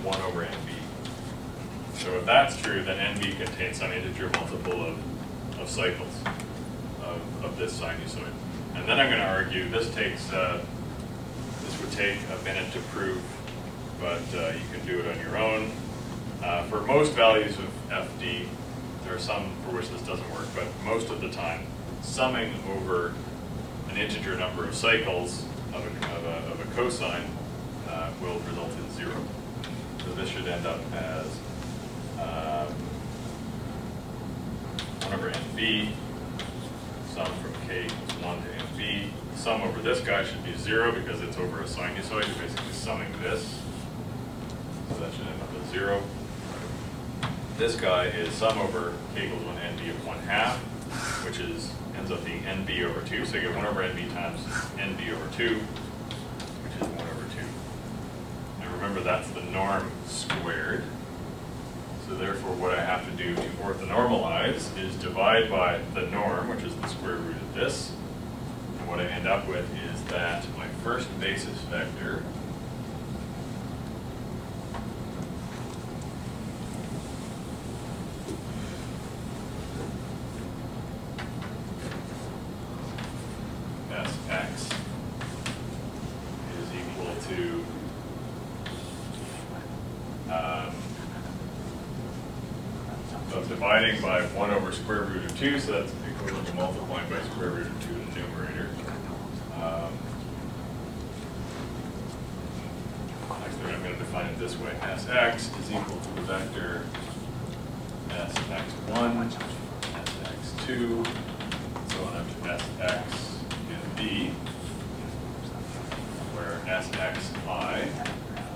1 over NB. So if that's true, then NB contains some integer multiple of cycles of this sinusoid. And then I'm going to argue this would take a minute to prove, but you can do it on your own. For most values of FD, there are some for which this doesn't work, but most of the time, summing over an integer number of cycles of a cosine will result in 0. So this should end up as 1 over NB, sum from k equals 1 to NB. Sum over this guy should be 0 because it's over a sinusoid. You're basically summing this. So that should end up as 0. This guy is sum over k equals 1 NB of 1/2, which ends up being NB over 2. So you get 1 over NB times NB over 2, which is 1 over 2. And remember, that's the norm squared. So therefore, what I have to do to orthonormalize is divide by the norm, which is the square root of this. And what I end up with is that my first basis vector Sx is equal to so I'm dividing by 1 over square root of 2, so that's equivalent to multiplying by square root of 2 in the numerator. Actually, I'm going to define it this way. Sx is equal to the vector Sx1, Sx2, so on up to Sx in B, where Sxi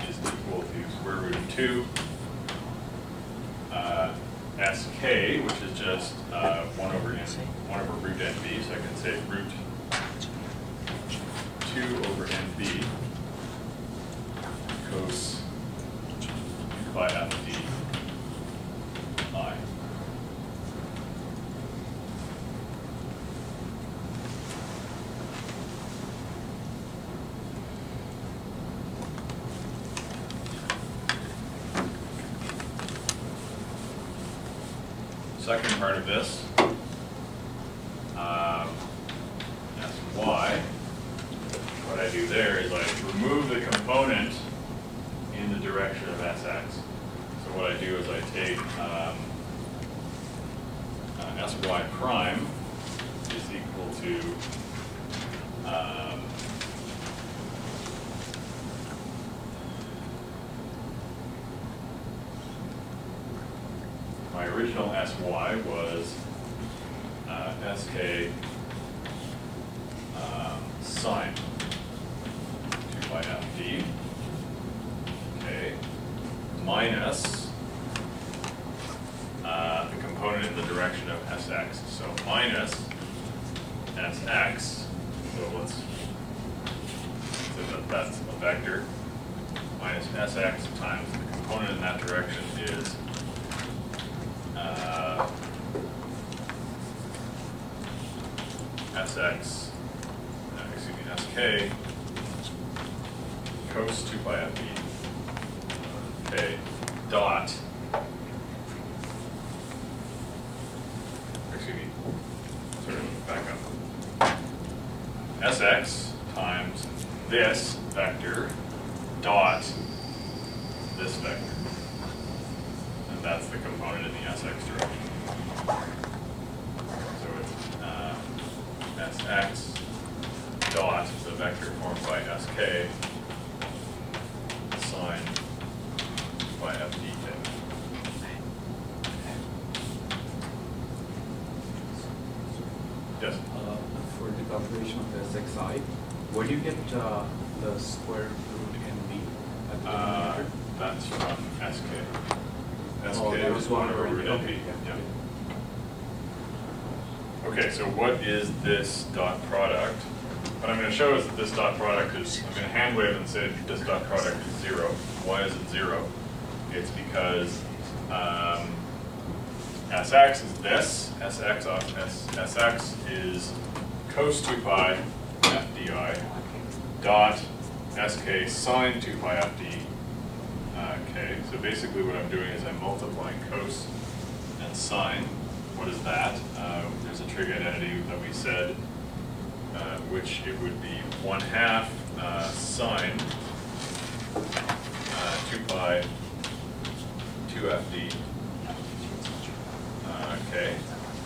is equal to square root of 2. Sk, which is just 1 over root NB, so I can say root 2 over NB cos by FD I. Second part of this, Sy, what I do there is I remove the component in the direction of Sx. So what I do is I take Sy prime is equal to my original Sy was Sk sine 2 by Fd, okay, minus the component in the direction of Sx. So minus Sx, so let's say that's a vector, minus Sx times the component in that direction is Sk cos 2 by Fd, okay, dot, sort of back up, Sx times this vector dot this vector. And that's the component in the Sx direction. So it's Sx dot the vector formed by Sk sine by Fdk. Yes? For the calculation of Sxi, where do you get the square root NB at the denominator? That's from Sk. That was 1 over root NB. NB. Yeah. Okay, so what is this dot product? What I'm going to show is that this dot product is, I'm going to hand wave and say this dot product is 0. Why is it 0? It's because Sx is this, Sx is cos 2 pi Fdi dot Sk sine 2 pi Fd Okay, so basically what I'm doing is I'm multiplying cos and sine. What is that? There's a trig identity that we said, which it would be 1/2 sine 2 pi 2fd. Okay,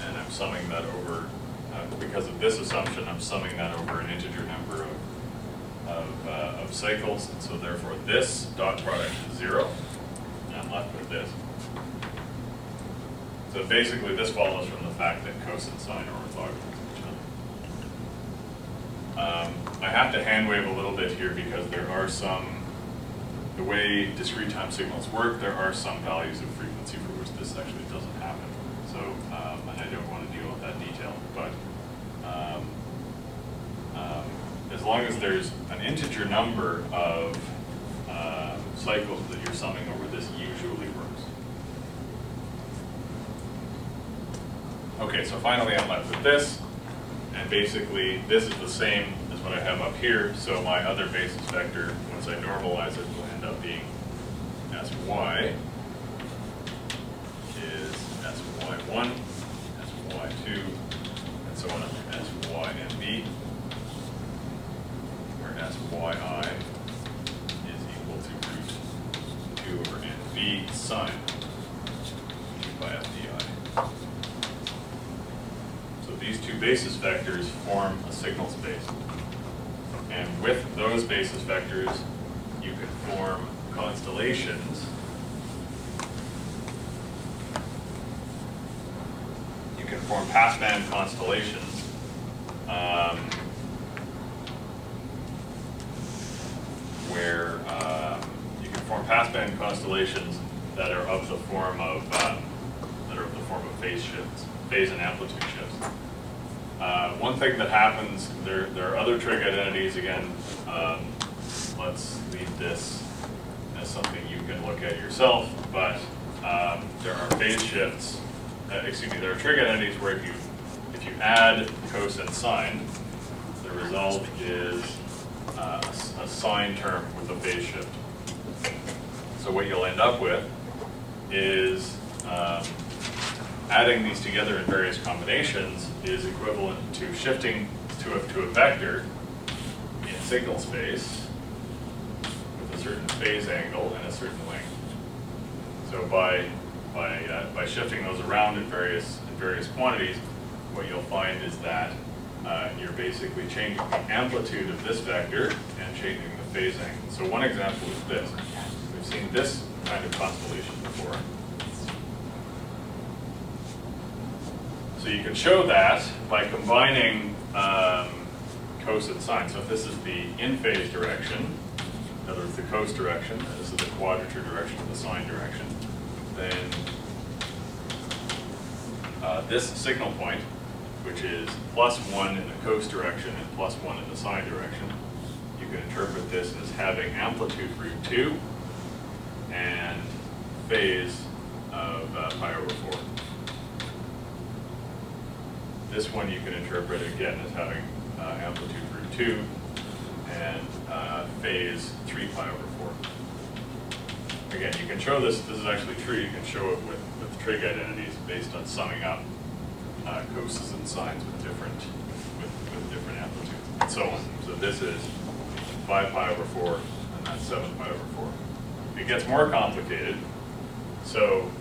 and I'm summing that over, because of this assumption, I'm summing that over an integer number of cycles, and so therefore this dot product is 0, and I'm left with this. So basically this follows from the fact that cos and sine are orthogonal to each other. I have to hand wave a little bit here because there are some, the way discrete time signals work, there are some values of frequency for which this actually doesn't happen. So, and I don't want to deal with that detail, but as long as there's an integer number of cycles that you're summing over, this usually works. Okay, so finally I'm left with this, and basically this is the same as what I have up here, so my other basis vector, once I normalize it, will end up being Sy is Sy1, Sy2, and so on up to Synb, where Syi is equal to root 2 over Nb sine 2 by Fdi. So these two basis vectors form a signal space. And with those basis vectors, you can form constellations. You can form passband constellations where you can form passband constellations that are of the form of phase shifts, phase and amplitude shifts. One thing that happens, there are other trig identities again. Let's leave this as something you can look at yourself, but there are phase shifts, there are trig identities where if you add cos and sine, the result is a sine term with a phase shift. So what you'll end up with is adding these together in various combinations is equivalent to shifting to a vector in signal space with a certain phase angle and a certain length. So by shifting those around in various quantities, what you'll find is that you're basically changing the amplitude of this vector and changing the phase angle. So one example is this. We've seen this kind of constellation before. So you can show that by combining cos and sine. So if this is the in-phase direction, in other words, the cos direction, and this is the quadrature direction, the sine direction, then this signal point, which is +1 in the cos direction and +1 in the sine direction, you can interpret this as having amplitude √2 and phase of pi/4. This one you can interpret again as having amplitude √2 and phase 3 pi/4. Again, you can show this. This is actually true. You can show it with trig identities based on summing up coses and sines with different amplitudes and so on. So this is 5 pi/4 and that's 7 pi/4. It gets more complicated. So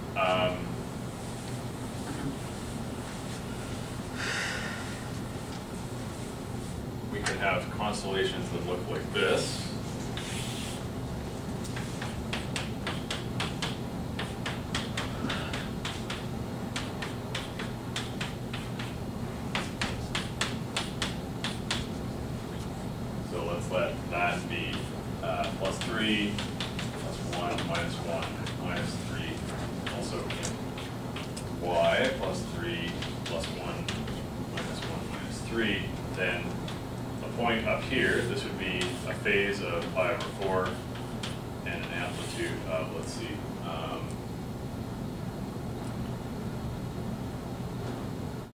we can have constellations that look like this. So let's let that be +3, +1, -1, -3. Also y +3, +1, -1, -3. Then point up here, this would be a phase of pi/4 and an amplitude of, let's see,